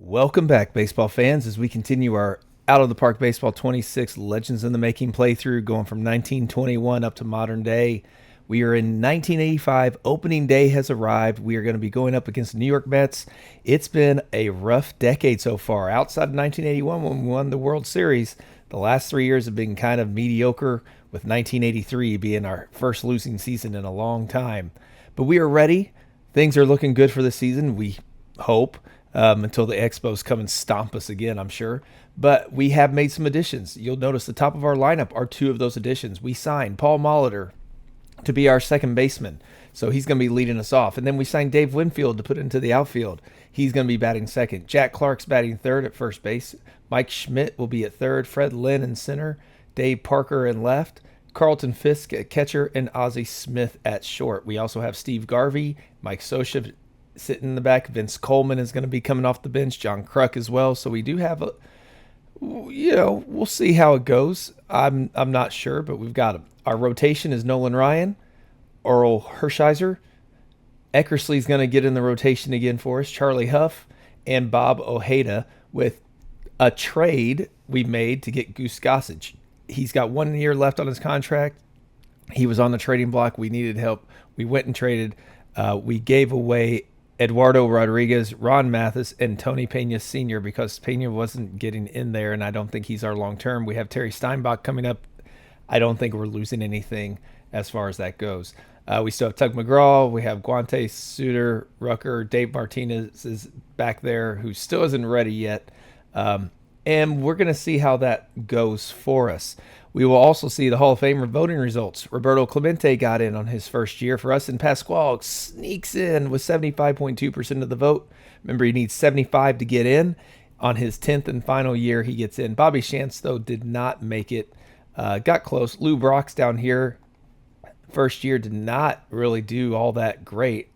Welcome back, baseball fans, as we continue our Out of the Park Baseball 26 Legends in the Making playthrough, going from 1921 up to modern day. We are in 1985. Opening day has arrived. We are going to be going up against the New York Mets. It's been a rough decade so far. Outside of 1981, when we won the World Series, the last 3 years have been kind of mediocre, with 1983 being our first losing season in a long time. But we are ready. Things are looking good for the season, we hope. Until the Expos come and stomp us again, I'm sure. But we have made some additions. You'll notice the top of our lineup are two of those additions. We signed Paul Molitor to be our second baseman, so he's going to be leading us off. And then we signed Dave Winfield to put into the outfield. He's going to be batting second. Jack Clark's batting third at first base. Mike Schmidt will be at third. Fred Lynn in center. Dave Parker in left. Carlton Fisk at catcher, and Ozzie Smith at short. We also have Steve Garvey, Mike Sosha sitting in the back. Vince Coleman is going to be coming off the bench. John Kruk as well. So we do have we'll see how it goes. I'm not sure, but we've got him. Our rotation is Nolan Ryan, Orel Hershiser. Eckersley's going to get in the rotation again for us. Charlie Huff and Bob Ojeda, with a trade we made to get Goose Gossage. He's got 1 year left on his contract. He was on the trading block. We needed help. We went and traded. We gave away Eduardo Rodriguez, Ron Mathis, and Tony Pena Sr. because Pena wasn't getting in there, and I don't think he's our long-term. We have Terry Steinbach coming up. I don't think we're losing anything as far as that goes. We still have Tug McGraw. We have Guante, Suter, Rucker. Dave Martinez is back there, who still isn't ready yet. And we're going to see how that goes for us. We will also see the Hall of Famer voting results. Roberto Clemente got in on his first year for us, and Pasquale sneaks in with 75.2% of the vote. Remember, he needs 75 to get in. On his 10th and final year, he gets in. Bobby Shantz, though, did not make it. Got close. Lou Brock's down here. First year did not really do all that great.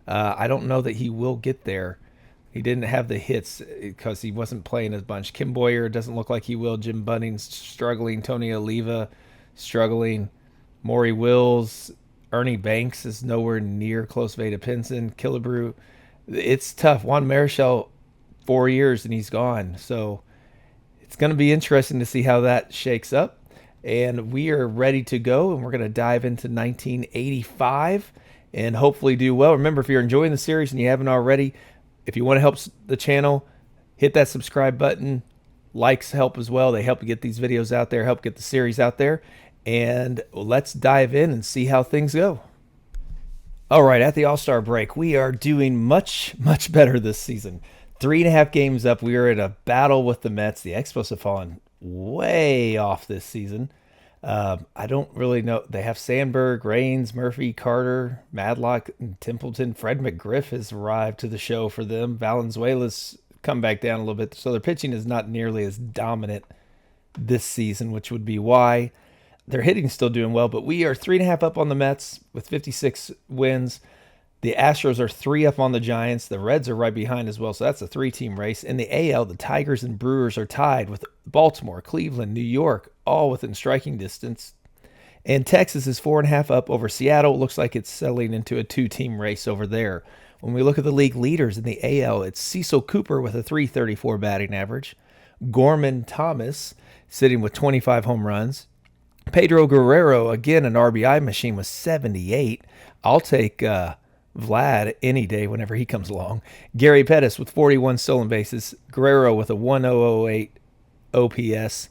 I don't know that he will get there. He didn't have the hits because he wasn't playing as bunch. Kim Boyer doesn't look like he will. Jim Bunning's struggling. Tony Oliva struggling. Maury Wills. Ernie Banks is nowhere near close. Veda Pinson. Killebrew. It's tough. Juan Marichal, 4 years and he's gone. So it's going to be interesting to see how that shakes up. And we are ready to go, and we're going to dive into 1985 and hopefully do well. Remember, if you're enjoying the series and you haven't already, if you want to help the channel, hit that subscribe button. Likes help as well. They help get these videos out there, help get the series out there. And let's dive in and see how things go. All right, at the All-Star break, we are doing much, much better this season. 3.5 games up. We are in a battle with the Mets. The Expos have fallen way off this season. I don't really know. They have Sandberg, Raines, Murphy, Carter, Madlock, and Templeton. Fred McGriff has arrived to the show for them. Valenzuela's come back down a little bit. So their pitching is not nearly as dominant this season, which would be why. Their hitting's still doing well, but we are 3.5 up on the Mets with 56 wins. The Astros are 3 up on the Giants. The Reds are right behind as well, so that's a 3-team race. In the AL, the Tigers and Brewers are tied with Baltimore, Cleveland, New York, all within striking distance. And Texas is 4.5 up over Seattle. It looks like it's settling into a 2-team race over there. When we look at the league leaders in the AL, it's Cecil Cooper with a .334 batting average. Gorman Thomas sitting with 25 home runs. Pedro Guerrero, again, an RBI machine with 78. I'll take Vlad any day whenever he comes along. Gary Pettis with 41 stolen bases. Guerrero with a 1.008 OPS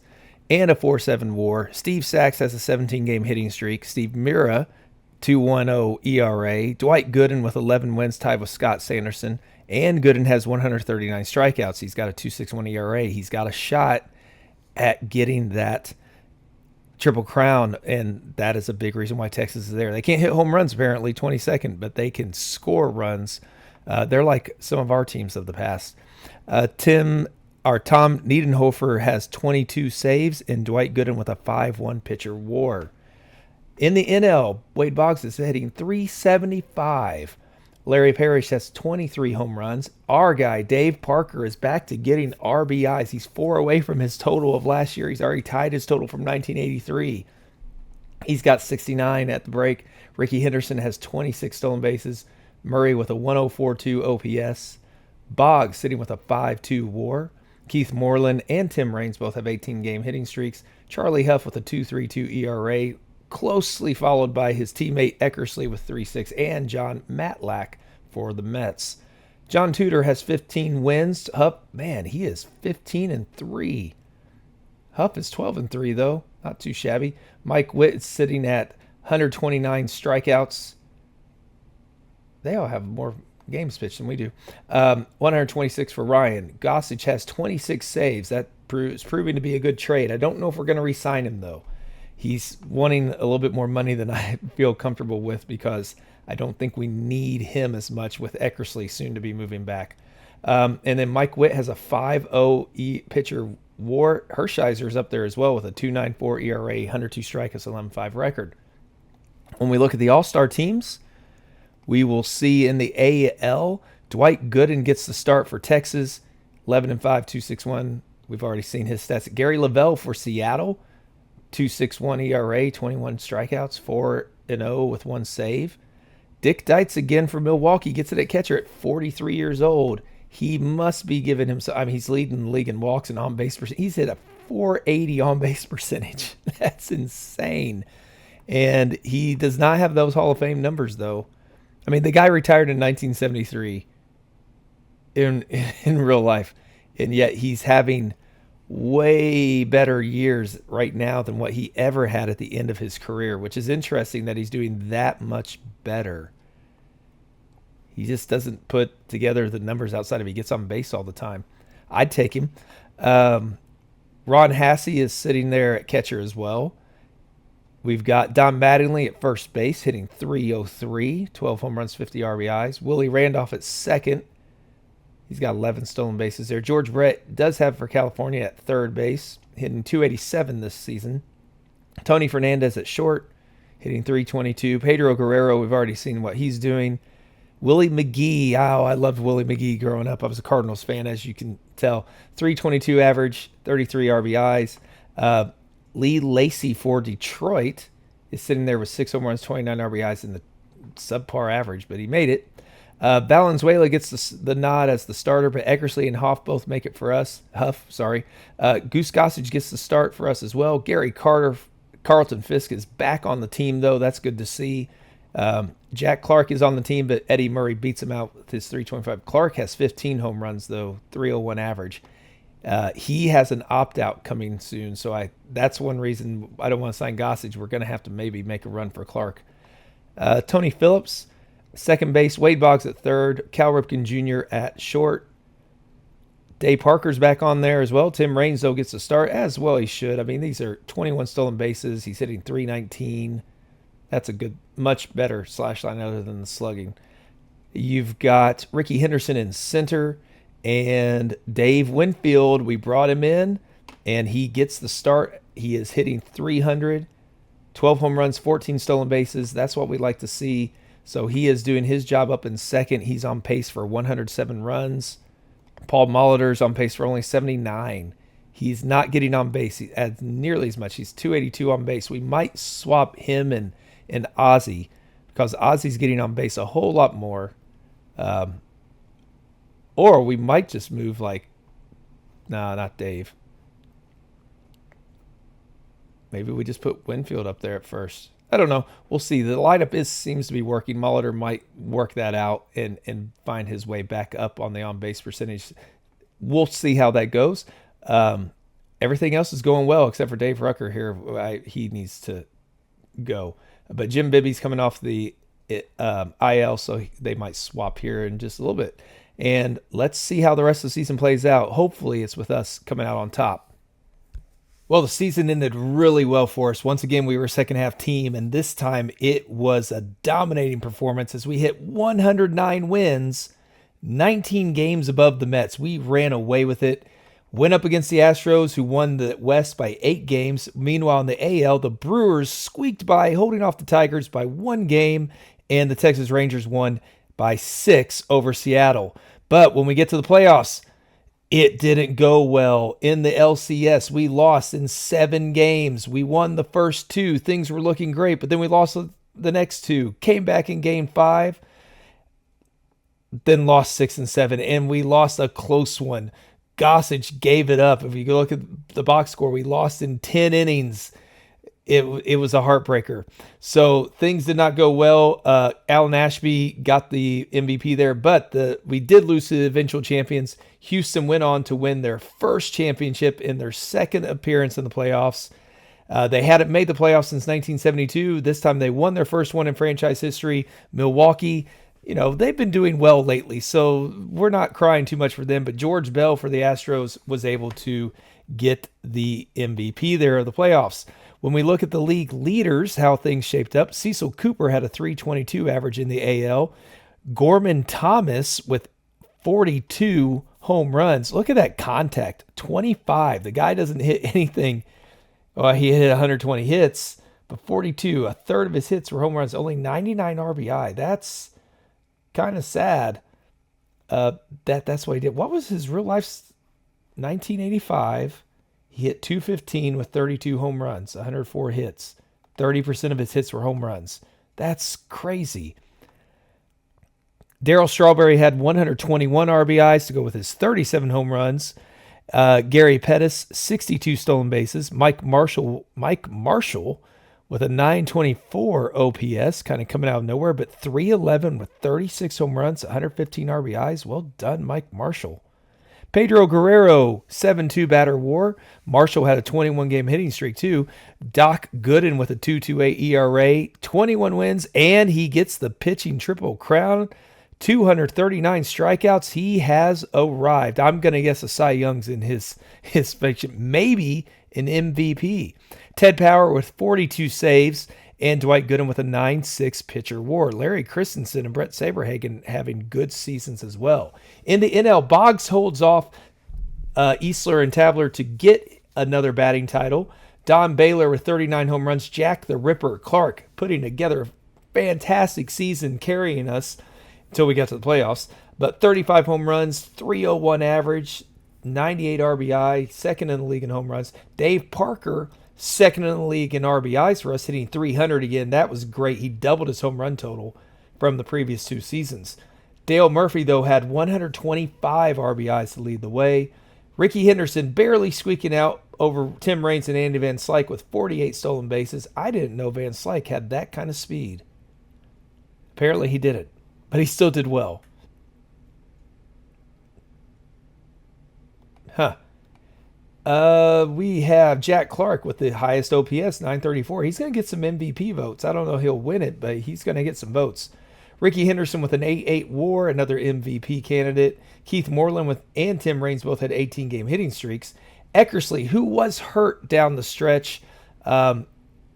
and a 4.7 WAR. Steve Sachs has a 17-game hitting streak. Steve Mira, 2.10 ERA. Dwight Gooden with 11 wins, tied with Scott Sanderson. And Gooden has 139 strikeouts. He's got a 2.61 ERA. He's got a shot at getting that Triple Crown, and that is a big reason why Texas is there. They can't hit home runs, apparently, 22nd, but they can score runs. They're like some of our teams of the past. Tom Niedenhofer has 22 saves, and Dwight Gooden with a 5.1 pitcher WAR. In the NL, Wade Boggs is hitting .375. Larry Parrish has 23 home runs. Our guy, Dave Parker, is back to getting RBIs. He's 4 away from his total of last year. He's already tied his total from 1983. He's got 69 at the break. Rickey Henderson has 26 stolen bases. Murray with a 1.042 OPS. Boggs sitting with a 5.2 WAR. Keith Moreland and Tim Raines both have 18-game hitting streaks. Charlie Huff with a 2.32 ERA, closely followed by his teammate Eckersley with 3.6 and John Matlack for the Mets. John Tudor has 15 wins. Huff, man, he is 15-3. Huff is 12-3 though, not too shabby. Mike Witt is sitting at 129 strikeouts. They all have more games pitched than we do. 126 for Ryan. Gossage has 26 saves. That is proving to be a good trade. I don't know if we're going to re-sign him though. He's wanting a little bit more money than I feel comfortable with because I don't think we need him as much with Eckersley soon to be moving back. And then Mike Witt has a 5.0 pitcher WAR. Hershiser's up there as well with a 2.94 ERA, 102 strikeouts, 11.5 record. When we look at the All-Star teams, we will see in the AL, Dwight Gooden gets the start for Texas, 11-5, 2.61. We've already seen his stats. Gary Lavelle for Seattle, 2.61 ERA, 21 strikeouts, 4-0 with 1 save. Dick Deitz again for Milwaukee gets it at catcher at 43 years old. He must be giving himself, I mean, he's leading the league in walks and on-base percentage. He's hit a 480 on-base percentage. That's insane. And he does not have those Hall of Fame numbers, though. I mean, the guy retired in 1973 in real life, and yet he's having way better years right now than what he ever had at the end of his career, which is interesting that he's doing that much better. He just doesn't put together the numbers outside of he gets on base all the time. I'd take him. Ron Hasse is sitting there at catcher as well. We've got Don Mattingly at first base, hitting 303, 12 home runs, 50 RBIs. Willie Randolph at second. He's got 11 stolen bases there. George Brett does have for California at third base, hitting 287 this season. Tony Fernandez at short, hitting 322. Pedro Guerrero, we've already seen what he's doing. Willie McGee, I loved Willie McGee growing up. I was a Cardinals fan, as you can tell. 322 average, 33 RBIs. Lee Lacy for Detroit is sitting there with 6 home runs, 29 RBIs in the subpar average, but he made it. Valenzuela gets the nod as the starter, but Eckersley and Huff both make it for us. Goose Gossage gets the start for us as well. Gary Carlton Fisk is back on the team, though. That's good to see. Jack Clark is on the team, but Eddie Murray beats him out with his 325. Clark has 15 home runs, though, 301 average. He has an opt-out coming soon, so that's one reason I don't want to sign Gossage. We're going to have to maybe make a run for Clark. Tony Phillips, second base. Wade Boggs at third. Cal Ripken Jr. at short. Dave Parker's back on there as well. Tim Raines, though, gets the start, as well he should. I mean, these are 21 stolen bases. He's hitting 319. That's a good, much better slash line other than the slugging. You've got Rickey Henderson in center. And Dave Winfield, we brought him in, and he gets the start. He is hitting 300, 12 home runs, 14 stolen bases. That's what we like to see. So he is doing his job up in second. He's on pace for 107 runs. Paul Molitor's on pace for only 79. He's not getting on base as nearly as much. He's 282 on base. We might swap him and Ozzy because Ozzy's getting on base a whole lot more. Or we might just move not Dave. Maybe we just put Winfield up there at first. I don't know. We'll see. The lineup seems to be working. Molitor might work that out and find his way back up on the on-base percentage. We'll see how that goes. Everything else is going well except for Dave Rucker here. He needs to go. But Jim Bibby's coming off the IL, so they might swap here in just a little bit. And let's see how the rest of the season plays out. Hopefully it's with us coming out on top. Well, the season ended really well for us. Once again, we were a second half team, and this time it was a dominating performance as we hit 109 wins, 19 games above the Mets. We ran away with it. Went up against the Astros, who won the West by 8 games. Meanwhile, in the AL, the Brewers squeaked by, holding off the Tigers by 1 game, and the Texas Rangers won by 6 over Seattle. But when we get to the playoffs, it didn't go well. In the LCS, we lost in 7 games. We won the first 2. Things were looking great, but then we lost the next 2. Came back in game 5. then lost 6 and 7, and we lost a close one. Gossage gave it up. If you go look at the box score, we lost in 10 innings. It was a heartbreaker. So things did not go well. Alan Ashby got the MVP there, but we did lose to the eventual champions. Houston went on to win their first championship in their second appearance in the playoffs. They hadn't made the playoffs since 1972. This time they won their first one in franchise history. Milwaukee, they've been doing well lately, so we're not crying too much for them. But George Bell for the Astros was able to get the MVP there of the playoffs. When we look at the league leaders, how things shaped up, Cecil Cooper had a .322 average in the AL. Gorman Thomas with 42 home runs. Look at that contact, 25. The guy doesn't hit anything. Well, he hit 120 hits, but 42, a third of his hits were home runs, only 99 RBI. That's kind of sad. That's what he did. What was his real life? 1985. He hit .215 with 32 home runs, 104 hits. 30% of his hits were home runs. That's crazy. Darryl Strawberry had 121 RBIs to go with his 37 home runs. Gary Pettis, 62 stolen bases. Mike Marshall with a .924 OPS, kind of coming out of nowhere, but .311 with 36 home runs, 115 RBIs. Well done, Mike Marshall. Pedro Guerrero, 7.2 batter WAR. Marshall had a 21-game hitting streak, too. Doc Gooden with a 2.28 ERA, 21 wins, and he gets the pitching triple crown. 239 strikeouts. He has arrived. I'm going to guess a Cy Young's in his fiction. Maybe an MVP. Ted Power with 42 saves, and Dwight Gooden with a 9.6 pitcher WAR. Larry Christensen and Brett Saberhagen having good seasons as well. In the NL, Boggs holds off Easler and Tabler to get another batting title. Don Baylor with 39 home runs. Jack the Ripper Clark putting together a fantastic season, carrying us until we got to the playoffs. But 35 home runs, 301 average, 98 RBI, second in the league in home runs. Dave Parker, second in the league in RBIs for us, hitting 300 again. That was great. He doubled his home run total from the previous two seasons. Dale Murphy, though, had 125 RBIs to lead the way. Rickey Henderson barely squeaking out over Tim Raines and Andy Van Slyke with 48 stolen bases. I didn't know Van Slyke had that kind of speed. Apparently he didn't, but he still did well. We have Jack Clark with the highest OPS, 934. He's going to get some MVP votes. I don't know if he'll win it, but he's going to get some votes. Rickey Henderson with an 8.8 WAR, another MVP candidate. Keith Moreland and Tim Raines both had 18-game hitting streaks. Eckersley, who was hurt down the stretch,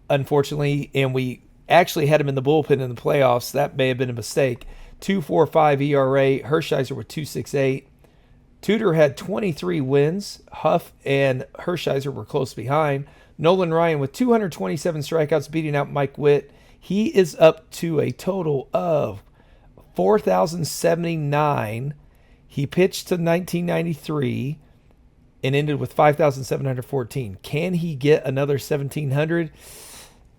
unfortunately, and we actually had him in the bullpen in the playoffs. That may have been a mistake. 2.45 ERA. Hershiser with 2.68. Tudor had 23 wins. Huff and Hershiser were close behind. Nolan Ryan with 227 strikeouts, beating out Mike Witt. He is up to a total of 4,079. He pitched to 1993 and ended with 5,714. Can he get another 1,700?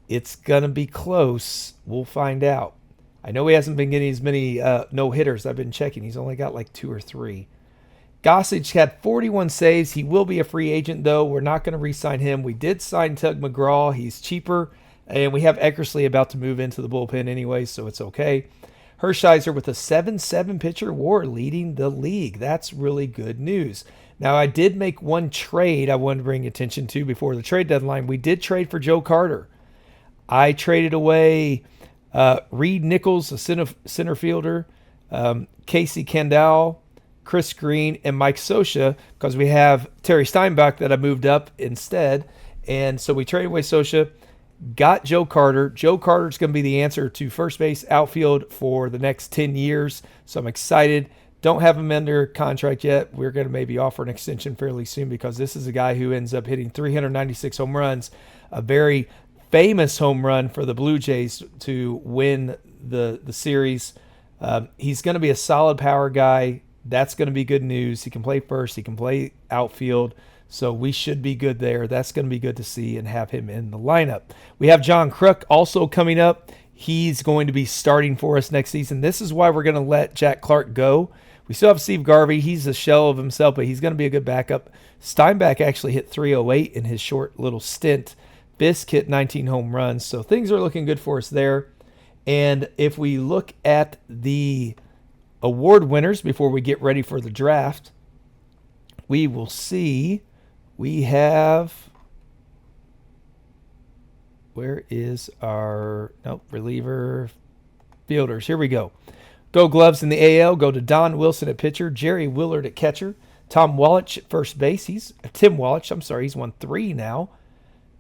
It's going to be close. We'll find out. I know he hasn't been getting as many no-hitters. I've been checking. He's only got like 2 or 3. Gossage had 41 saves. He will be a free agent, though. We're not going to re-sign him. We did sign Tug McGraw. He's cheaper. And we have Eckersley about to move into the bullpen anyway, so it's okay. Hershiser with a 7.7 pitcher WAR leading the league. That's really good news. Now, I did make one trade I wanted to bring attention to before the trade deadline. We did trade for Joe Carter. I traded away Reed Nichols, a center fielder, Casey Kendall, Chris Green, and Mike Scioscia, because we have Terry Steinbach that I moved up instead. And so we traded away Scioscia, got Joe Carter. Joe Carter's going to be the answer to first base, outfield for the next 10 years. So I'm excited. Don't have him under contract yet. We're going to maybe offer an extension fairly soon because this is a guy who ends up hitting 396 home runs, a very famous home run for the Blue Jays to win the series. He's going to be a solid power guy. That's going to be good news. He can play first. He can play outfield. So we should be good there. That's going to be good to see and have him in the lineup. We have John Kruk also coming up. He's going to be starting for us next season. This is why we're going to let Jack Clark go. We still have Steve Garvey. He's a shell of himself, but he's going to be a good backup. Steinbach actually hit 308 in his short little stint. Fisk hit 19 home runs. So things are looking good for us there. And if we look at the award winners before we get ready for the draft, we will see we have, where is our, reliever fielders. Here we go. Go Gloves in the AL go to Don Wilson at pitcher, Jerry Willard at catcher, Tim Wallach at first base. He's won 3 now.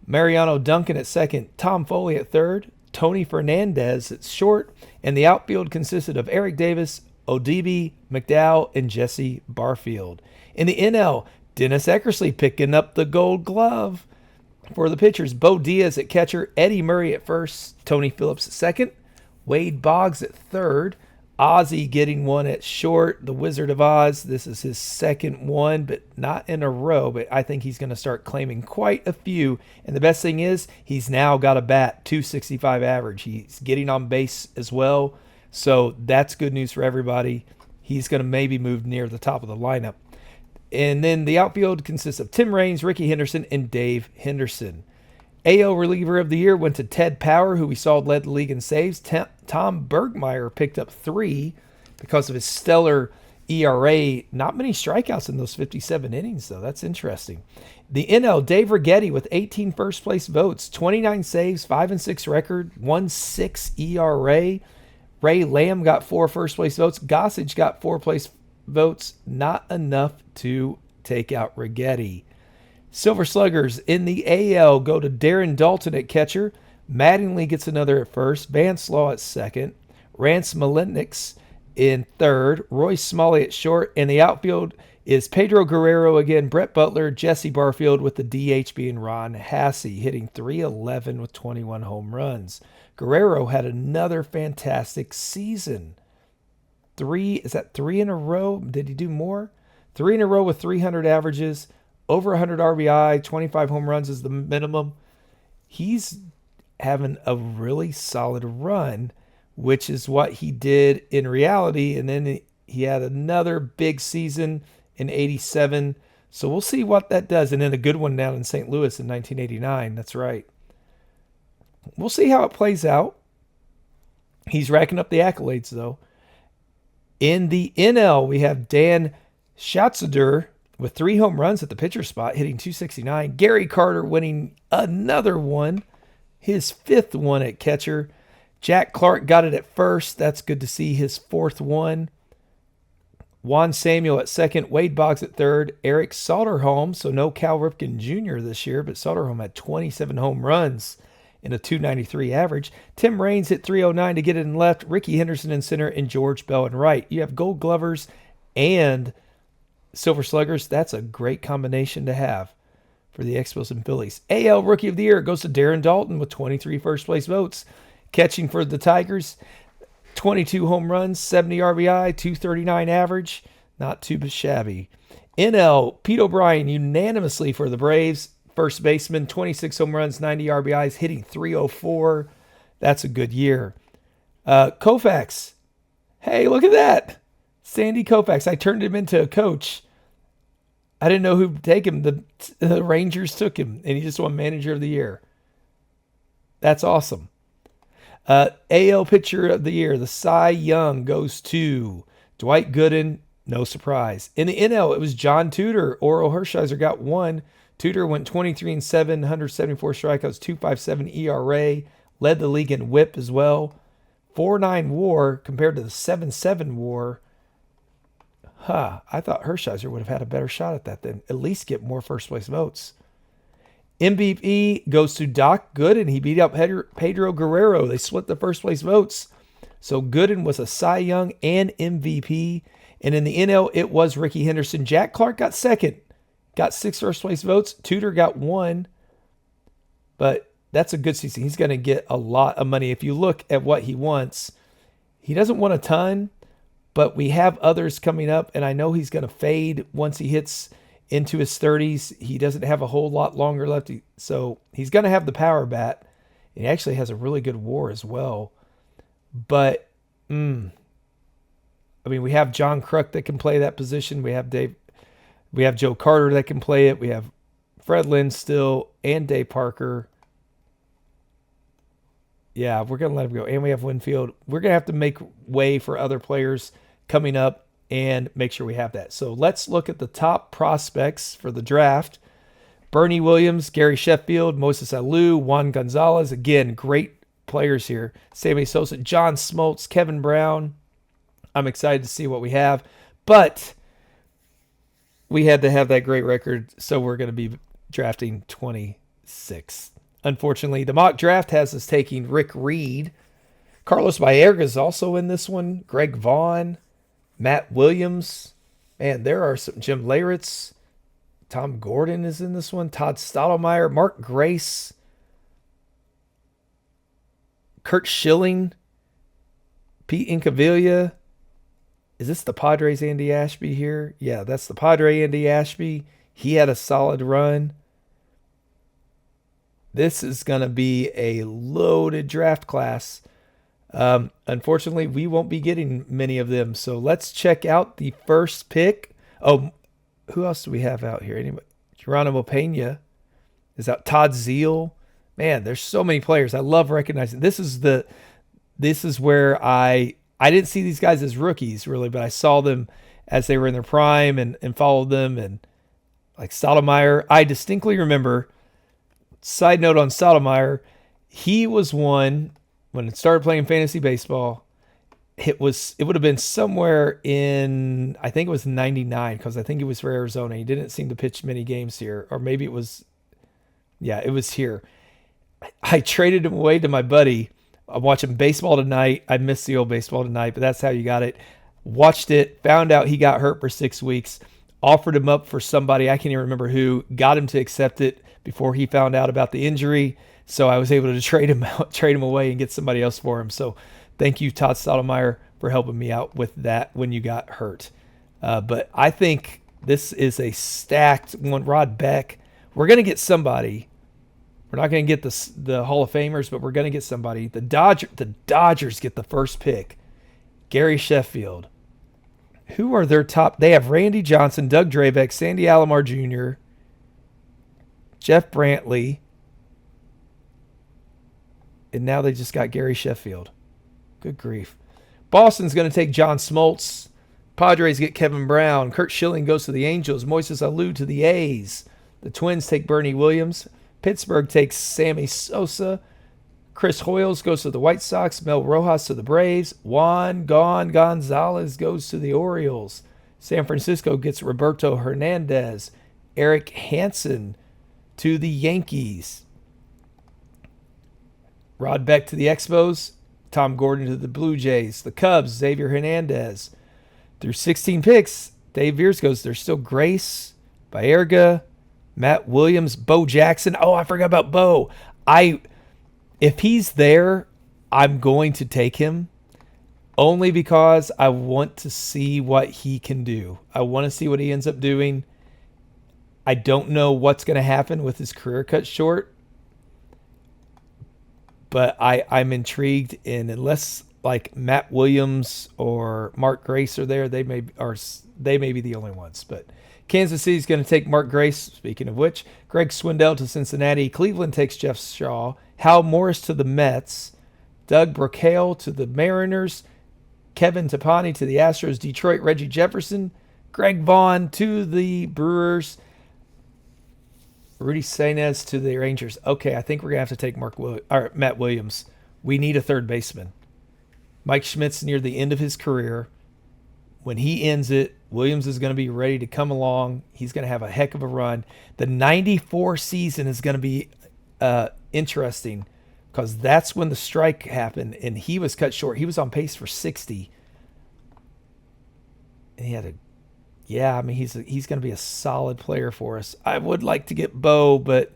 Mariano Duncan at second, Tom Foley at third, Tony Fernandez at short, and the outfield consisted of Eric Davis, Odibe, McDowell, and Jesse Barfield. In the NL, Dennis Eckersley picking up the Gold Glove. For the pitchers, Bo Diaz at catcher, Eddie Murray at first, Tony Phillips at second, Wade Boggs at third, Ozzie getting one at short, the Wizard of Oz. This is his second one, but not in a row. But I think he's going to start claiming quite a few. And the best thing is he's now got a bat, 265 average. He's getting on base as well. So that's good news for everybody. He's going to maybe move near the top of the lineup. And then the outfield consists of Tim Raines, Rickey Henderson, and Dave Henderson. AL reliever of the year went to Ted Power, who we saw led the league in saves. Tom Bergmeyer picked up 3 because of his stellar ERA. Not many strikeouts in those 57 innings, though. That's interesting. The NL, Dave Righetti with 18 first-place votes, 29 saves, 5-6 record, 1.6 ERA. Ray Lamb got 4 first-place votes. Gossage got 4 place votes. Not enough to take out Righetti. Silver Sluggers in the AL go to Darren Dalton at catcher. Mattingly gets another at first. Vance Law at second. Rance Malenix in third. Royce Smalley at short. And the outfield is Pedro Guerrero again, Brett Butler, Jesse Barfield, with the DH being Ron Hasse, hitting .311 with 21 home runs. Guerrero had another fantastic season. 3 in a row? Did he do more? 3 in a row with 300 averages. Over 100 RBI, 25 home runs is the minimum. He's having a really solid run, which is what he did in reality. And then he had another big season in 87. So we'll see what that does. And then a good one down in St. Louis in 1989. That's right. We'll see how it plays out. He's racking up the accolades, though. In the NL, we have Dan Schatzeder with 3 home runs at the pitcher spot, hitting .269. Gary Carter winning another one, his 5th one at catcher. Jack Clark got it at first. That's good to see, his 4th one. Juan Samuel at second. Wade Boggs at third. Eric Soderholm, so no Cal Ripken Jr. this year, but Soderholm had 27 home runs and a .293 average. Tim Raines hit .309 to get it in left. Rickey Henderson in center, and George Bell in right. You have Gold Glovers and Silver Sluggers. That's a great combination to have for the Expos and Phillies. AL Rookie of the Year goes to Darren Dalton with 23 first-place votes. Catching for the Tigers, 22 home runs, 70 RBI, .239 average. Not too shabby. NL, Pete O'Brien unanimously for the Braves. First baseman, 26 home runs, 90 RBIs, hitting .304. That's a good year. Koufax. Hey, look at that. Sandy Koufax. I turned him into a coach. I didn't know who'd take him. The Rangers took him, and he just won Manager of the Year. That's awesome. AL Pitcher of the Year, the Cy Young, goes to Dwight Gooden. No surprise. In the NL, it was John Tudor. Orel Hershiser got 1. Tudor went 23-7, 174 strikeouts, .257 ERA. Led the league in WHIP as well. 4.9 WAR compared to the 7.7 WAR. I thought Hershiser would have had a better shot at that then. At least get more first-place votes. MVP goes to Doc Gooden. He beat out Pedro Guerrero. They split the first-place votes. So Gooden was a Cy Young and MVP. And in the NL, it was Rickey Henderson. Jack Clark got second. Got 6 first-place votes. Tudor got 1. But that's a good season. He's going to get a lot of money. If you look at what he wants, he doesn't want a ton, but we have others coming up, and I know he's going to fade once he hits into his 30s. He doesn't have a whole lot longer left, so he's going to have the power bat. He actually has a really good WAR as well. But I mean, we have John Kruk that can play that position. We have Dave. We have Joe Carter that can play it. We have Fred Lynn still and Dave Parker. Yeah, we're going to let him go. And we have Winfield. We're going to have to make way for other players coming up and make sure we have that. So let's look at the top prospects for the draft. Bernie Williams, Gary Sheffield, Moses Alou, Juan Gonzalez. Again, great players here. Sammy Sosa, John Smoltz, Kevin Brown. I'm excited to see what we have. But we had to have that great record, so we're going to be drafting 26. Unfortunately, the mock draft has us taking Rick Reed. Carlos Baerga is also in this one. Greg Vaughn, Matt Williams. Man, there are some. Jim Leyritz. Tom Gordon is in this one. Todd Stottlemyre. Mark Grace. Kurt Schilling. Pete Incaviglia. Is this the Padres Andy Ashby here? Yeah, that's the Padre Andy Ashby. He had a solid run. This is going to be a loaded draft class. Unfortunately, we won't be getting many of them. So let's check out the first pick. Oh, who else do we have out here? Anybody? Geronimo Pena is out. Todd Zeal. Man, there's so many players. I love recognizing. This is where I didn't see these guys as rookies really, but I saw them as they were in their prime and followed them. And like Stottlemyre, I distinctly remember. Side note on Stottlemyre, he was one when it started playing fantasy baseball. It would have been somewhere in, I think it was 99, because I think it was for Arizona. He didn't seem to pitch many games here, or maybe it was here. I traded him away to my buddy. I'm watching Baseball Tonight. I missed the old Baseball Tonight, but that's how you got it. Watched it, found out he got hurt for 6 weeks, offered him up for somebody, I can't even remember who, got him to accept it before he found out about the injury. So I was able to trade him away and get somebody else for him. So thank you, Todd Stottlemyre, for helping me out with that when you got hurt. But I think this is a stacked one. Rod Beck. We're going to get somebody. We're not going to get the Hall of Famers, but we're going to get somebody. The Dodgers get the first pick. Gary Sheffield. Who are their top? They have Randy Johnson, Doug Drabeck, Sandy Alomar Jr., Jeff Brantley, and now they just got Gary Sheffield. Good grief. Boston's going to take John Smoltz. Padres get Kevin Brown. Kurt Schilling goes to the Angels. Moises Alou to the A's. The Twins take Bernie Williams. Pittsburgh takes Sammy Sosa. Chris Hoyles goes to the White Sox. Mel Rojas to the Braves. Juan Gonzalez goes to the Orioles. San Francisco gets Roberto Hernandez. Eric Hansen to the Yankees. Rod Beck to the Expos. Tom Gordon to the Blue Jays. The Cubs, Xavier Hernandez. Through 16 picks, Dave Veers goes. There's still Grace, Baerga, Matt Williams, Bo Jackson. Oh, I forgot about Bo. If he's there, I'm going to take him only because I want to see what he can do. I want to see what he ends up doing. I don't know what's going to happen with his career cut short, but I'm intrigued. And unless like Matt Williams or Mark Grace are there, they may be the only ones. But Kansas City's going to take Mark Grace. Speaking of which, Greg Swindell to Cincinnati. Cleveland takes Jeff Shaw. Hal Morris to the Mets. Doug Brocail to the Mariners. Kevin Tapani to the Astros. Detroit, Reggie Jefferson. Greg Vaughn to the Brewers. Rudy Sainez to the Rangers. Okay, I think we're going to have to take Matt Williams. We need a third baseman. Mike Schmidt's near the end of his career. When he ends it, Williams is going to be ready to come along. He's going to have a heck of a run. The 94 season is going to be interesting because that's when the strike happened, and he was cut short. He was on pace for 60. And he had a... Yeah, I mean, he's going to be a solid player for us. I would like to get Bo, but,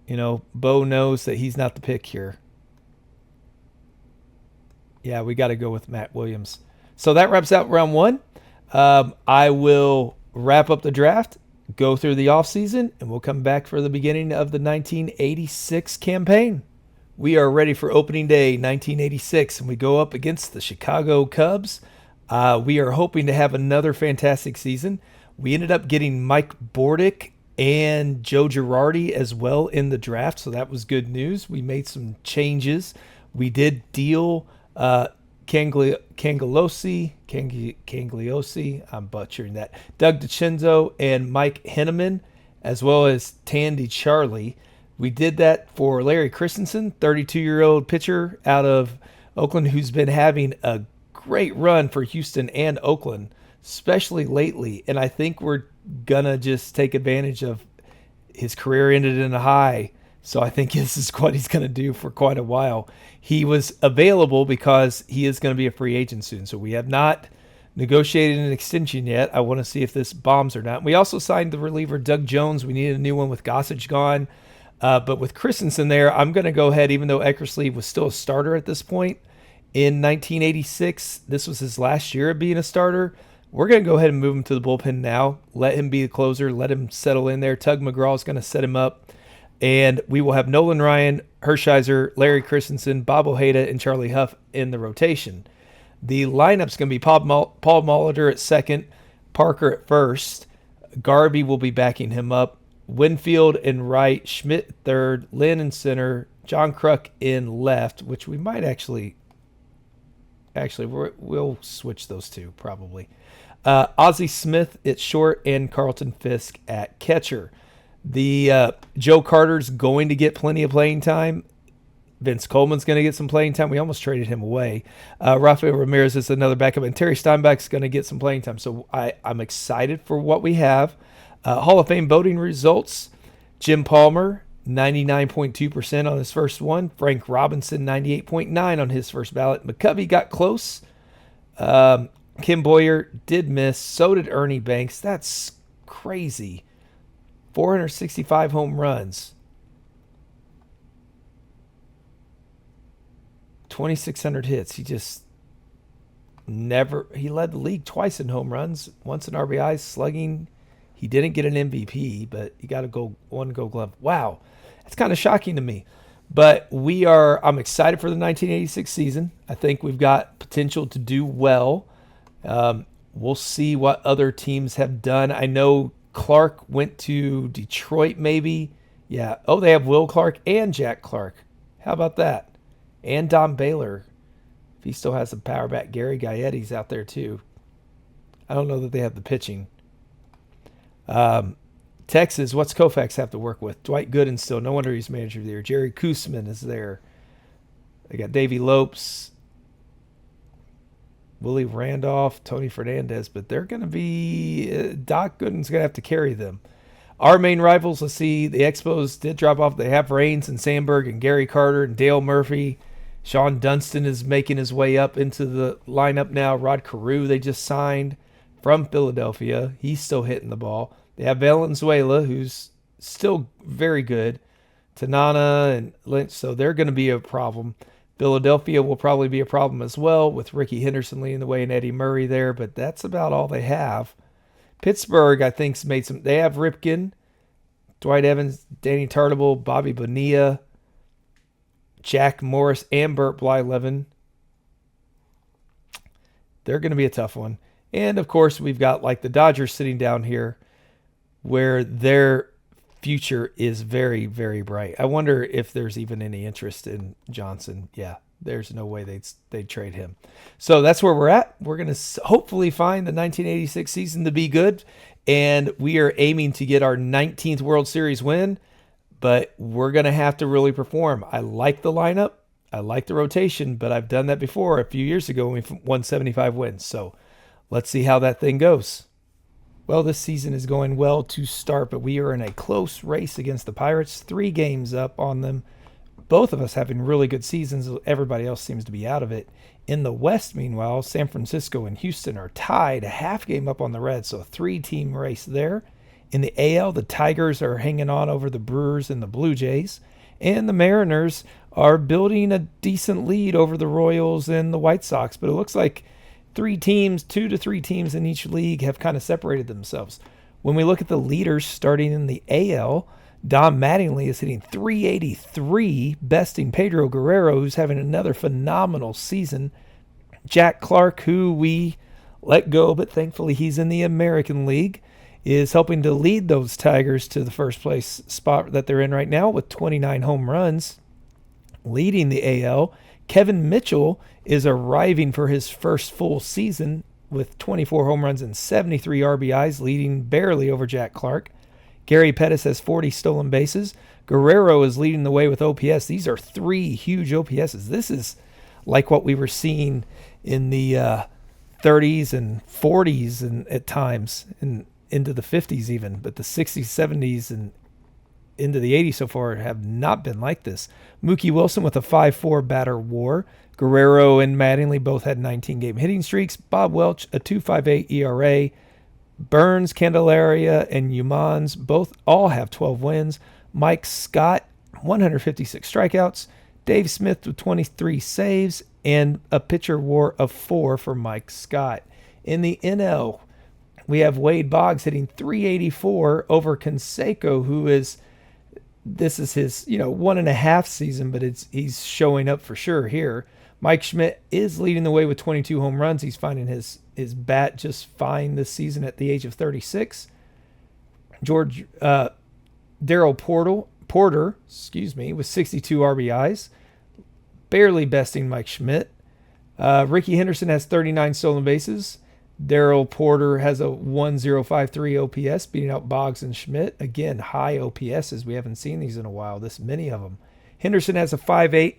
Bo knows that he's not the pick here. Yeah, we got to go with Matt Williams. So that wraps out round one. I will wrap up the draft, go through the offseason, and we'll come back for the beginning of the 1986 campaign. We are ready for opening day 1986, and we go up against the Chicago Cubs. We are hoping to have another fantastic season. We ended up getting Mike Bordick and Joe Girardi as well in the draft, so that was good news. We made some changes. We did deal Cangliosi, I'm butchering that, Doug DiCenzo and Mike Henneman, as well as Tandy Charlie. We did that for Larry Christensen, 32-year-old pitcher out of Oakland, who's been having a great run for Houston and Oakland, especially lately. And I think we're going to just take advantage of his career ended in a high. So I think this is what he's going to do for quite a while. He was available because he is going to be a free agent soon. So we have not negotiated an extension yet. I want to see if this bombs or not. We also signed the reliever Doug Jones. We needed a new one with Gossage gone. But with Christensen there, I'm going to go ahead, even though Eckersley was still a starter at this point in 1986. This was his last year of being a starter. We're going to go ahead and move him to the bullpen now. Let him be the closer. Let him settle in there. Tug McGraw is going to set him up. And we will have Nolan Ryan, Hershiser, Larry Christensen, Bob Ojeda, and Charlie Huff in the rotation. The lineup's going to be Paul Molitor at second, Parker at first. Garvey will be backing him up. Winfield in right, Schmidt third, Lynn in center, John Kruk in left, which we might actually we'll switch those two probably. Ozzie Smith at short and Carlton Fisk at catcher. The Joe Carter's going to get plenty of playing time. Vince Coleman's going to get some playing time. We almost traded him away. Rafael Ramirez is another backup, and Terry Steinbach's going to get some playing time. So I'm excited for what we have. Hall of Fame voting results. Jim Palmer, 99.2% on his first one. Frank Robinson, 98.9% on his first ballot. McCovey got close. Kim Boyer did miss. So did Ernie Banks. That's crazy. 465 home runs. 2,600 hits. He led the league twice in home runs, once in RBIs, slugging. He didn't get an MVP, but he got a one Gold Glove. Wow, that's kind of shocking to me. But I'm excited for the 1986 season. I think we've got potential to do well. We'll see what other teams have done. I know Clark went to Detroit, maybe. Yeah. Oh, they have Will Clark and Jack Clark. How about that? And Don Baylor. If he still has the power back, Gary Gaetti's out there too. I don't know that they have the pitching. Texas, what's Koufax have to work with? Dwight Gooden still. No wonder he's manager there. Jerry Koosman is there. They got Davey Lopes, Willie Randolph, Tony Fernandez, but they're going to be Doc Gooden's going to have to carry them. Our main rivals, let's see, the Expos did drop off. They have Raines and Sandberg and Gary Carter and Dale Murphy. Sean Dunston is making his way up into the lineup now. Rod Carew they just signed from Philadelphia. He's still hitting the ball. They have Valenzuela, who's still very good. Tanana and Lynch, so they're going to be a problem. Philadelphia will probably be a problem as well with Rickey Henderson leading the way and Eddie Murray there, but that's about all they have. Pittsburgh, I think, made some. They have Ripken, Dwight Evans, Danny Tartable, Bobby Bonilla, Jack Morris, and Burt Blyleven. They're going to be a tough one. And, of course, we've got like the Dodgers sitting down here where their future is very, very bright. I wonder if there's even any interest in Johnson. Yeah, there's no way they'd trade him. So that's where we're at. We're going to hopefully find the 1986 season to be good, and we are aiming to get our 19th World Series win, but we're going to have to really perform. I like the lineup. I like the rotation, but I've done that before a few years ago when we won 75 wins. So let's see how that thing goes. Well, this season is going well to start, but we are in a close race against the Pirates, 3 games up on them. Both of us having really good seasons. Everybody else seems to be out of it. In the West, meanwhile, San Francisco and Houston are tied, a half game up on the Reds, so a 3-team race there. In the AL, the Tigers are hanging on over the Brewers and the Blue Jays, and the Mariners are building a decent lead over the Royals and the White Sox, but it looks like 2 to 3 teams in each league have kind of separated themselves. When we look at the leaders starting in the AL, Don Mattingly is hitting 383, besting Pedro Guerrero, who's having another phenomenal season. Jack Clark, who we let go, but thankfully he's in the American League, is helping to lead those Tigers to the first place spot that they're in right now with 29 home runs, leading the AL. Kevin Mitchell is arriving for his first full season with 24 home runs and 73 RBIs, leading barely over Jack Clark. Gary Pettis has 40 stolen bases. Guerrero is leading the way with OPS. These are 3 huge OPSs. This is like what we were seeing in the 30s and 40s and at times, and into the 50s even. But the 60s, 70s, and into the 80s so far have not been like this. Mookie Wilson with a 5.4 batter WAR. Guerrero and Mattingly both had 19-game hitting streaks. Bob Welch, a 2.58 ERA. Burns, Candelaria, and Humans both all have 12 wins. Mike Scott, 156 strikeouts. Dave Smith with 23 saves and a pitcher WAR of 4 for Mike Scott. In the NL, we have Wade Boggs hitting 384 over Canseco, who is, this is his 1.5 season, but he's showing up for sure here. Mike Schmidt is leading the way with 22 home runs. He's finding his bat just fine this season at the age of 36. Darryl Porter, with 62 RBIs, barely besting Mike Schmidt. Rickey Henderson has 39 stolen bases. Darryl Porter has a 1.053 OPS, beating out Boggs and Schmidt. Again, high OPSs. We haven't seen these in a while, this many of them. Henderson has a 5.8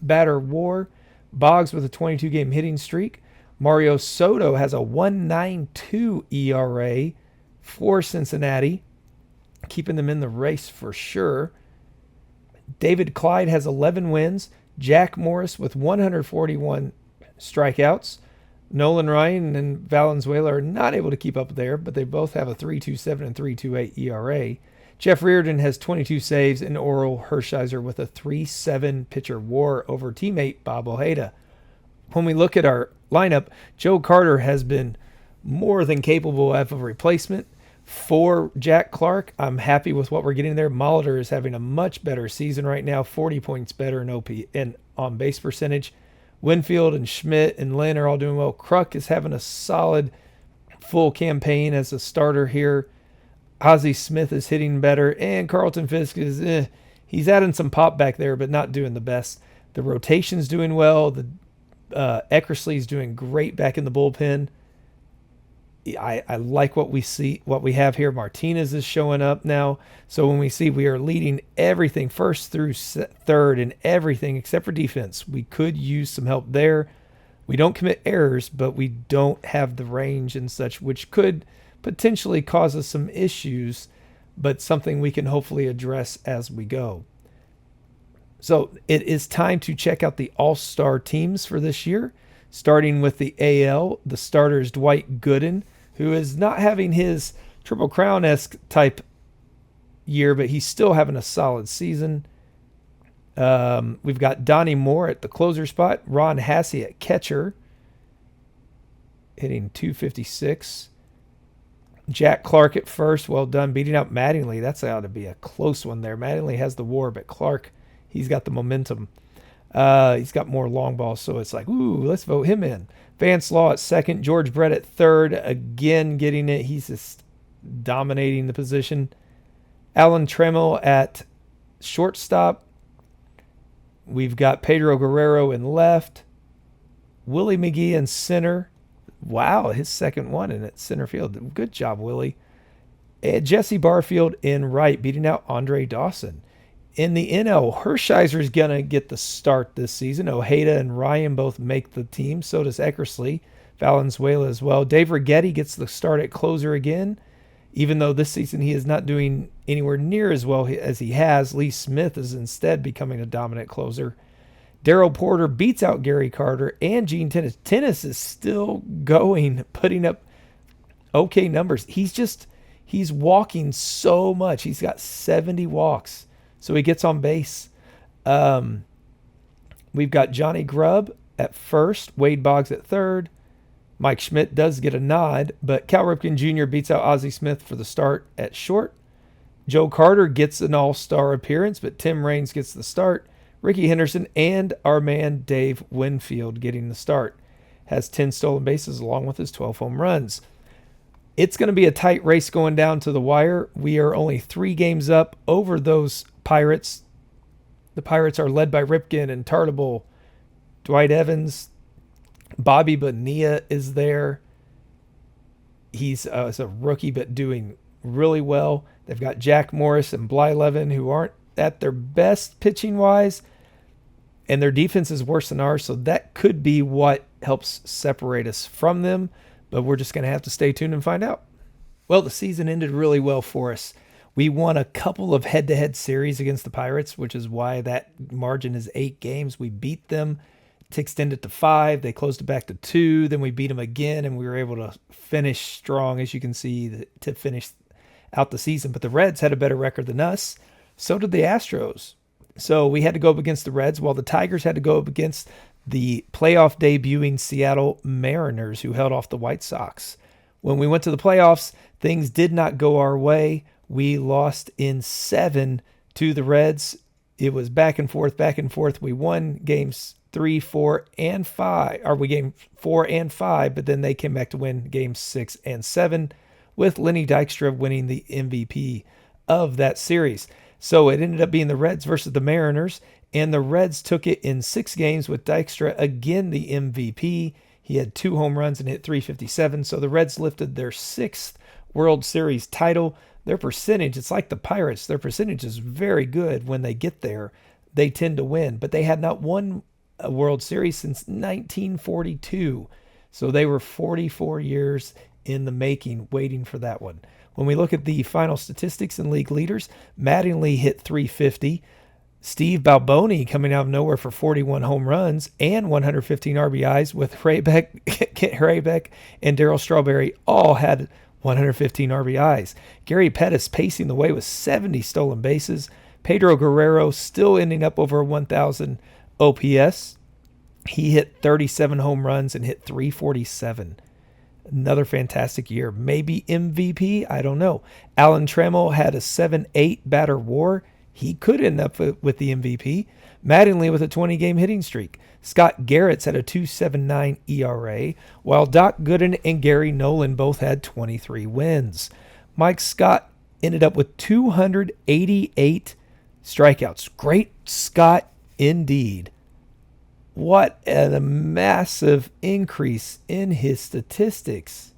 batter WAR. Boggs with a 22-game hitting streak. Mario Soto has a 1.92 ERA for Cincinnati, keeping them in the race for sure. David Clyde has 11 wins. Jack Morris with 141 strikeouts. Nolan Ryan and Valenzuela are not able to keep up there, but they both have a 3.27 and 3.28 ERA. Jeff Reardon has 22 saves, and Oral Hershiser with a 3.7 pitcher WAR over teammate Bob Ojeda. When we look at our lineup, Joe Carter has been more than capable of a replacement for Jack Clark. I'm happy with what we're getting there. Molitor is having a much better season right now, 40 points better in OP and on base percentage. Winfield and Schmidt and Lynn are all doing well. Kruk is having a solid full campaign as a starter here. Ozzie Smith is hitting better, and Carlton Fisk is he's adding some pop back there, but not doing the best. The rotation's doing well. The Eckersley's doing great back in the bullpen. I like what we see, what we have here. Martinez is showing up now. So when we see we are leading everything first through third and everything except for defense, we could use some help there. We don't commit errors, but we don't have the range and such, which could potentially cause us some issues, but something we can hopefully address as we go. So it is time to check out the all-star teams for this year, starting with the AL. The starter is Dwight Gooden, who is not having his Triple Crown-esque type year, but he's still having a solid season. We've got Donnie Moore at the closer spot, Ron Hassey at catcher, hitting 256. Jack Clark at first, well done, beating out Mattingly. That's ought to be a close one there. Mattingly has the WAR, but Clark, he's got the momentum. He's got more long balls, so it's like, ooh, let's vote him in. Vance Law at second, George Brett at third, again getting it. He's just dominating the position. Alan Trammell at shortstop. We've got Pedro Guerrero in left. Willie McGee in center. Wow, his second one in at center field. Good job, Willie. And Jesse Barfield in right, beating out Andre Dawson. In the NL, Hershiser is going to get the start this season. Ojeda and Ryan both make the team. So does Eckersley. Valenzuela as well. Dave Righetti gets the start at closer again. Even though this season he is not doing anywhere near as well as he has, Lee Smith is instead becoming a dominant closer. Darryl Porter beats out Gary Carter and Gene Tennis. Tennis is still going, putting up okay numbers. He's walking so much. He's got 70 walks. So he gets on base. We've got Johnny Grubb at first, Wade Boggs at third. Mike Schmidt does get a nod, but Cal Ripken Jr. beats out Ozzie Smith for the start at short. Joe Carter gets an all-star appearance, but Tim Raines gets the start. Rickey Henderson and our man Dave Winfield getting the start. Has 10 stolen bases along with his 12 home runs. It's going to be a tight race going down to the wire. We are only 3 games up over those Pirates. The Pirates are led by Ripken and Tartable. Dwight Evans, Bobby Bonilla is there. He's a rookie but doing really well. They've got Jack Morris and Blyleven, who aren't at their best pitching-wise, and their defense is worse than ours, so that could be what helps separate us from them, but we're just going to have to stay tuned and find out. Well, the season ended really well for us. We won a couple of head-to-head series against the Pirates, which is why that margin is 8 games. We beat them to extend it to 5. They closed it back to 2. Then we beat them again, and we were able to finish strong, as you can see, to finish out the season. But the Reds had a better record than us. So did the Astros. So we had to go up against the Reds, while the Tigers had to go up against the playoff debuting Seattle Mariners, who held off the White Sox. When we went to the playoffs, things did not go our way. We lost in 7 to the Reds. It was back and forth, back and forth. We won games 3, 4, and 5. Or we game 4 and 5, but then they came back to win games 6 and 7, with Lenny Dykstra winning the MVP of that series. So it ended up being the Reds versus the Mariners, and the Reds took it in 6 games with Dykstra again the MVP. He had 2 home runs and hit .357, so the Reds lifted their 6th World Series title. Their percentage, it's like the Pirates, their percentage is very good when they get there. They tend to win, but they had not won a World Series since 1942. So they were 44 years in the making, waiting for that one. When we look at the final statistics and league leaders, Mattingly hit .350. Steve Balboni coming out of nowhere for 41 home runs and 115 RBIs, with Kent Hrabeck and Darryl Strawberry all had 115 RBIs. Gary Pettis pacing the way with 70 stolen bases. Pedro Guerrero still ending up over 1,000 OPS. He hit 37 home runs and hit .347. Another fantastic year. Maybe MVP? I don't know. Alan Trammell had a 7-8 batter WAR. He could end up with the MVP. Mattingly with a 20-game hitting streak. Scott Garrett's had a 2.79 ERA, while Doc Gooden and Gary Nolan both had 23 wins. Mike Scott ended up with 288 strikeouts. Great Scott indeed. What a massive increase in his statistics.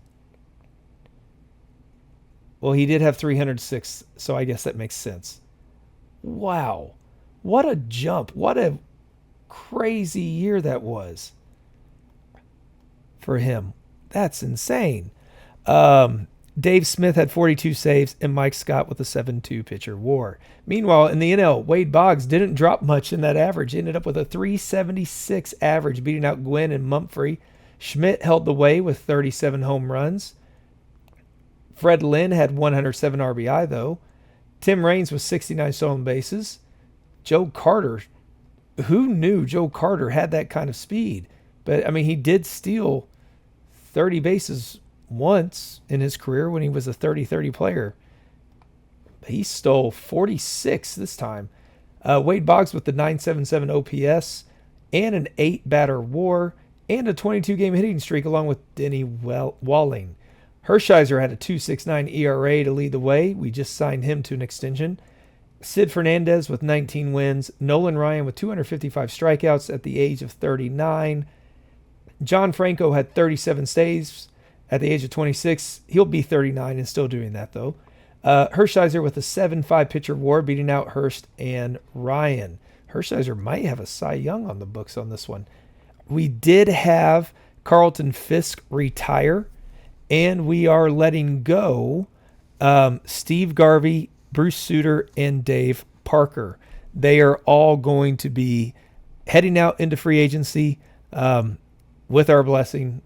Well, he did have 306, so I guess that makes sense. Wow. What a jump. What a crazy year that was for him. That's insane. Dave Smith had 42 saves and Mike Scott with a 7.2 pitcher WAR. Meanwhile, in the NL, Wade Boggs didn't drop much in that average. He ended up with a 376 average, beating out Gwynn and Mumphrey. Schmidt held the way with 37 home runs. Fred Lynn had 107 RBI, though. Tim Raines with 69 stolen bases. Joe Carter, who knew Joe Carter had that kind of speed? But, I mean, he did steal 30 bases once in his career when he was a 30-30 player. He stole 46 this time. Wade Boggs with the 977 OPS and an 8-batter WAR and a 22-game hitting streak along with Denny Walling. Hershiser had a 2.69 ERA to lead the way. We just signed him to an extension. Sid Fernandez with 19 wins. Nolan Ryan with 255 strikeouts at the age of 39. John Franco had 37 saves at the age of 26. He'll be 39 and still doing that, though. Hershiser with a 7.5 pitcher WAR, beating out Hurst and Ryan. Hershiser might have a Cy Young on the books on this one. We did have Carlton Fisk retire, and we are letting go Steve Garvey, Bruce Sutter, and Dave Parker. They are all going to be heading out into free agency with our blessing.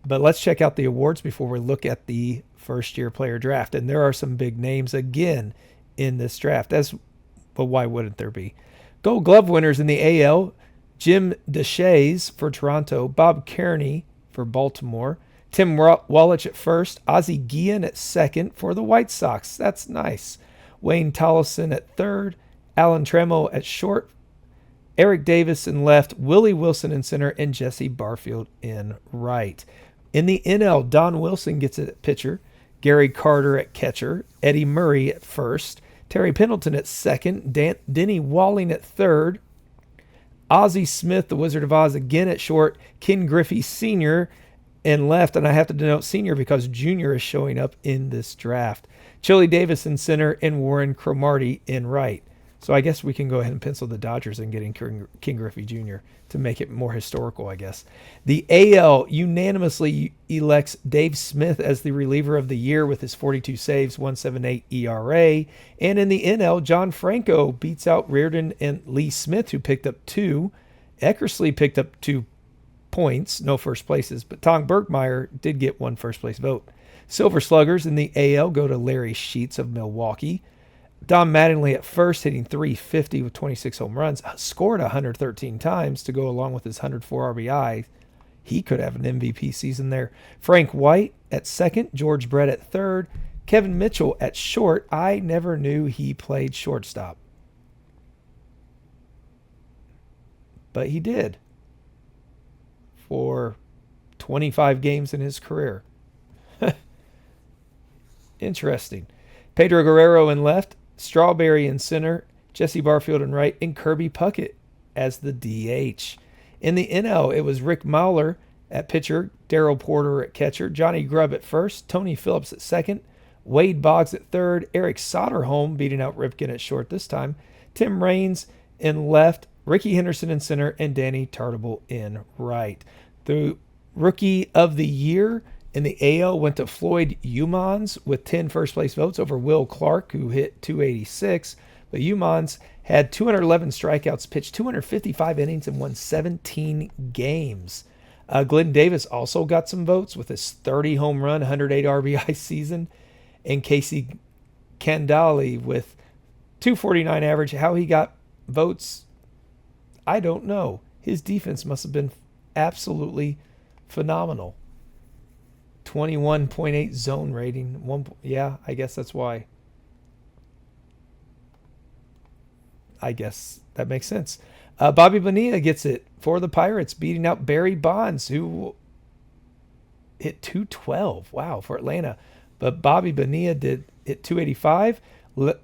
But let's check out the awards before we look at the first-year player draft. And there are some big names again in this draft. But why wouldn't there be? Gold Glove winners in the AL, Jim Deshaies for Toronto, Bob Kearney for Baltimore, Tim Wallach at first, Ozzie Guillen at second for the White Sox. That's nice. Wayne Tollison at third, Alan Trammell at short, Eric Davis in left, Willie Wilson in center, and Jesse Barfield in right. In the NL, Don Wilson gets it at pitcher, Gary Carter at catcher, Eddie Murray at first, Terry Pendleton at second, Denny Walling at third, Ozzie Smith, the Wizard of Oz, again at short, Ken Griffey Sr. in left, and I have to denote senior because junior is showing up in this draft. Chili Davis in center, and Warren Cromartie in right. So I guess we can go ahead and pencil the Dodgers in getting Ken Griffey Jr. to make it more historical, I guess. The AL unanimously elects Dave Smith as the reliever of the year with his 42 saves, 1.78 ERA. And in the NL, John Franco beats out Reardon and Lee Smith, who picked up 2. Eckersley picked up 2 points, no first places, but Tom Berkmeyer did get 1 first place vote. Silver Sluggers in the AL go to Larry Sheets of Milwaukee. Don Mattingly at first, hitting .350 with 26 home runs, scored 113 times to go along with his 104 RBI. He could have an MVP season there. Frank White at second, George Brett at third, Kevin Mitchell at short. I never knew he played shortstop, but he did for 25 games in his career. Interesting. Pedro Guerrero in left, Strawberry in center, Jesse Barfield in right, and Kirby Puckett as the DH. In the NL, it was Rick Mauler at pitcher, Darryl Porter at catcher, Johnny Grubb at first, Tony Phillips at second, Wade Boggs at third, Eric Soderholm beating out Ripken at short this time, Tim Raines in left, Rickey Henderson in center, and Danny Tartable in right. The Rookie of the Year in the AL went to Floyd Youmans with 10 first-place votes over Will Clark, who hit .286. But Youmans had 211 strikeouts, pitched 255 innings, and won 17 games. Glenn Davis also got some votes with his 30-home run, 108 RBI season. And Casey Candale with 249 average. How he got votes, I don't know. His defense must have been absolutely phenomenal. 21.8 zone rating. Yeah, I guess that's why. I guess that makes sense. Bobby Bonilla gets it for the Pirates, beating out Barry Bonds, who hit .212. Wow, for Atlanta. But Bobby Bonilla did hit .285.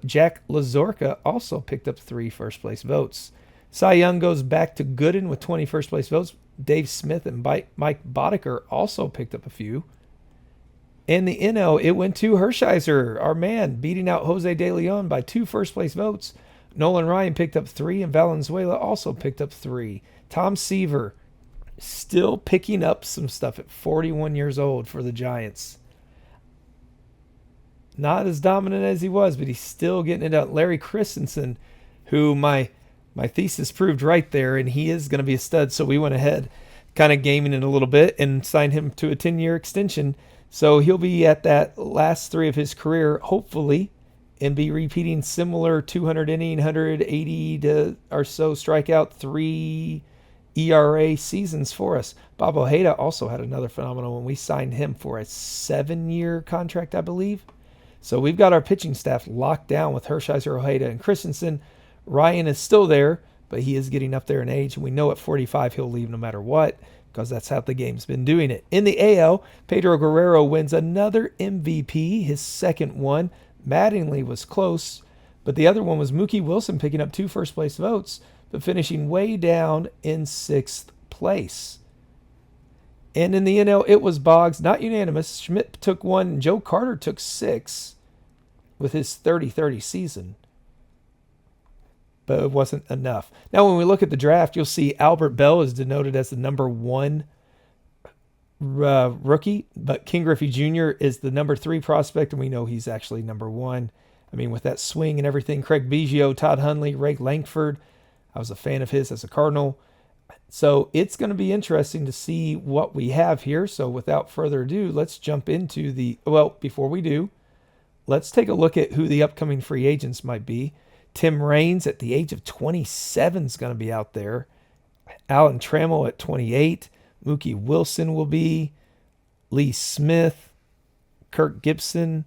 Jack Lazorka also picked up 3 first-place votes. Cy Young goes back to Gooden with 20 first-place votes. Dave Smith and Mike Boddicker also picked up a few. In the NL, it went to Hershiser, our man, beating out Jose De Leon by 2 first-place votes. Nolan Ryan picked up 3, and Valenzuela also picked up 3. Tom Seaver still picking up some stuff at 41 years old for the Giants. Not as dominant as he was, but he's still getting it out. Larry Christensen, who my thesis proved right there, and he is going to be a stud, so we went ahead kind of gaming it a little bit and signed him to a 10-year extension. So he'll be at that last 3 of his career, hopefully, and be repeating similar 200 inning, 180 to or so strikeout, 3 ERA seasons for us. Bob Ojeda also had another phenomenal one. We signed him for a 7-year contract, I believe. So we've got our pitching staff locked down with Hershiser, Ojeda, and Christensen. Ryan is still there, but he is getting up there in age, and we know at 45 he'll leave no matter what, because that's how the game's been doing it. In the AL, Pedro Guerrero wins another MVP, his second one. Mattingly was close, but the other one was Mookie Wilson picking up 2 first-place votes, but finishing way down in 6th place. And in the NL, it was Boggs, not unanimous. Schmidt took 1, and Joe Carter took 6 with his 30-30 season. But it wasn't enough. Now, when we look at the draft, you'll see Albert Bell is denoted as the number 1 rookie, but Ken Griffey Jr. is the number 3 prospect, and we know he's actually number 1. I mean, with that swing and everything, Craig Biggio, Todd Hundley, Ray Langford, I was a fan of his as a Cardinal. So it's going to be interesting to see what we have here. So without further ado, let's jump into before we do, let's take a look at who the upcoming free agents might be. Tim Raines at the age of 27 is going to be out there. Alan Trammell at 28. Mookie Wilson will be. Lee Smith. Kirk Gibson.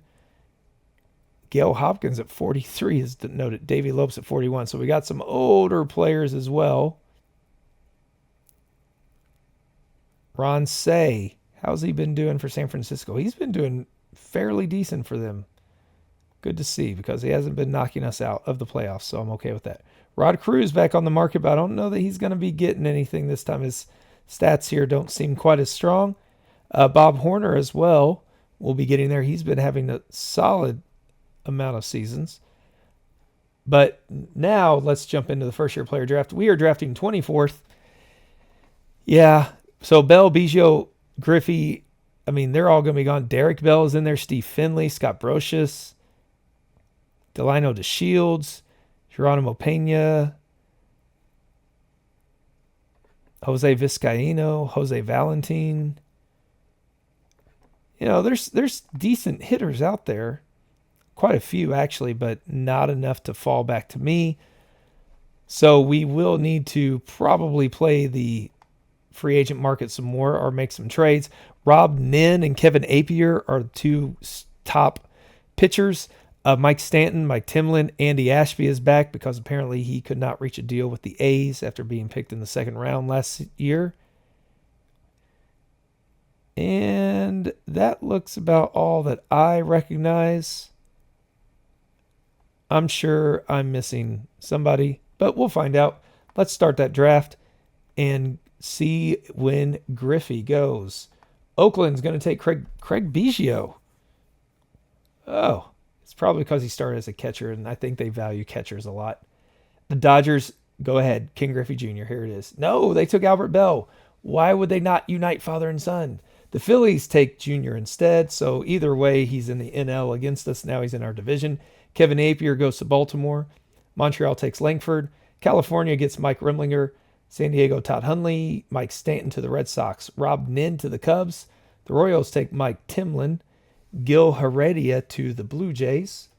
Gail Hopkins at 43 is noted. Davey Lopes at 41. So we got some older players as well. Ron Say, how's he been doing for San Francisco? He's been doing fairly decent for them. Good to see, because he hasn't been knocking us out of the playoffs, so I'm okay with that. Rod Cruz back on the market, but I don't know that he's going to be getting anything this time. His stats here don't seem quite as strong. Bob Horner as well will be getting there. He's been having a solid amount of seasons. But now let's jump into the first-year player draft. We are drafting 24th. Yeah, so Bell, Biggio, Griffey, I mean, they're all going to be gone. Derek Bell is in there. Steve Finley, Scott Brocious, Delino DeShields, Geronimo Pena, Jose Vizcaíno, Jose Valentin. You know, there's decent hitters out there. Quite a few, actually, but not enough to fall back to me. So we will need to probably play the free agent market some more or make some trades. Rob Nin and Kevin Apier are the two top pitchers. Mike Stanton, Mike Timlin, Andy Ashby is back because apparently he could not reach a deal with the A's after being picked in the second round last year. And that looks about all that I recognize. I'm sure I'm missing somebody, but we'll find out. Let's start that draft and see when Griffey goes. Oakland's going to take Craig Biggio. Oh, it's probably because he started as a catcher, and I think they value catchers a lot. The Dodgers, go ahead. King Griffey Jr., here it is. No, they took Albert Bell. Why would they not unite father and son? The Phillies take Jr. instead, so either way, he's in the NL against us. Now he's in our division. Kevin Apier goes to Baltimore. Montreal takes Langford. California gets Mike Rimlinger. San Diego, Todd Hundley. Mike Stanton to the Red Sox. Rob Nin to the Cubs. The Royals take Mike Timlin. Gil Heredia to the Blue Jays.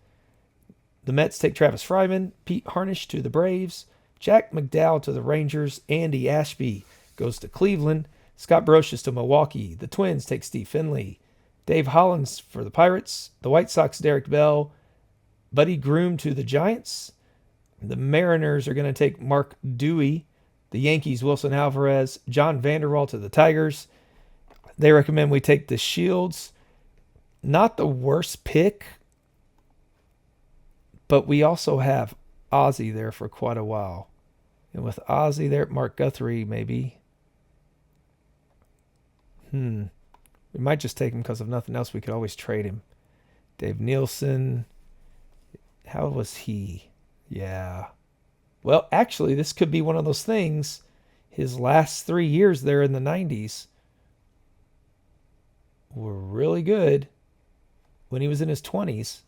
The Mets take Travis Fryman. Pete Harnish to the Braves. Jack McDowell to the Rangers. Andy Ashby goes to Cleveland. Scott Brocious to Milwaukee. The Twins take Steve Finley. Dave Hollins for the Pirates. The White Sox, Derek Bell. Buddy Groom to the Giants. The Mariners are going to take Mark Dewey. The Yankees, Wilson Alvarez. John Vanderwall to the Tigers. They recommend we take the Shields. Not the worst pick, but we also have Ozzie there for quite a while. And with Ozzie there, Mark Guthrie maybe. We might just take him because of nothing else. We could always trade him. Dave Nielsen. How was he? Yeah. Well, actually, this could be one of those things. His last 3 years there in the 90s were really good. When he was in his 20s,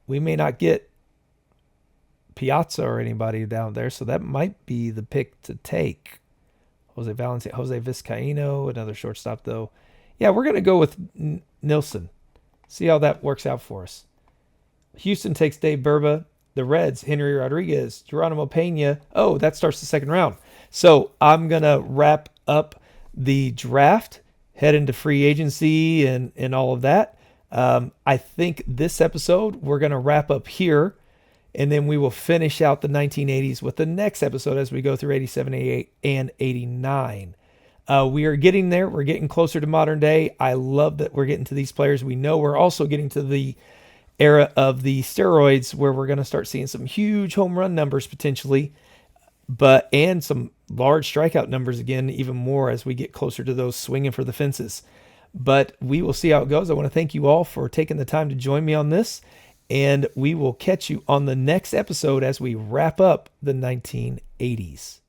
we may not get Piazza or anybody down there, so that might be the pick to take. Jose Valentin, Jose Vizcaíno, another shortstop, though. Yeah, we're going to go with Nilsson. See how that works out for us. Houston takes Dave Burba. The Reds, Henry Rodriguez, Geronimo Pena. Oh, that starts the second round. So I'm going to wrap up the draft, head into free agency and all of that. I think this episode we're going to wrap up here, and then we will finish out the 1980s with the next episode as we go through 87, 88, and 89. We are getting there. We're getting closer to modern day. I love that we're getting to these players. We know we're also getting to the era of the steroids where we're going to start seeing some huge home run numbers potentially, and some large strikeout numbers again, even more as we get closer to those swinging for the fences. But we will see how it goes. I want to thank you all for taking the time to join me on this, and we will catch you on the next episode as we wrap up the 1980s.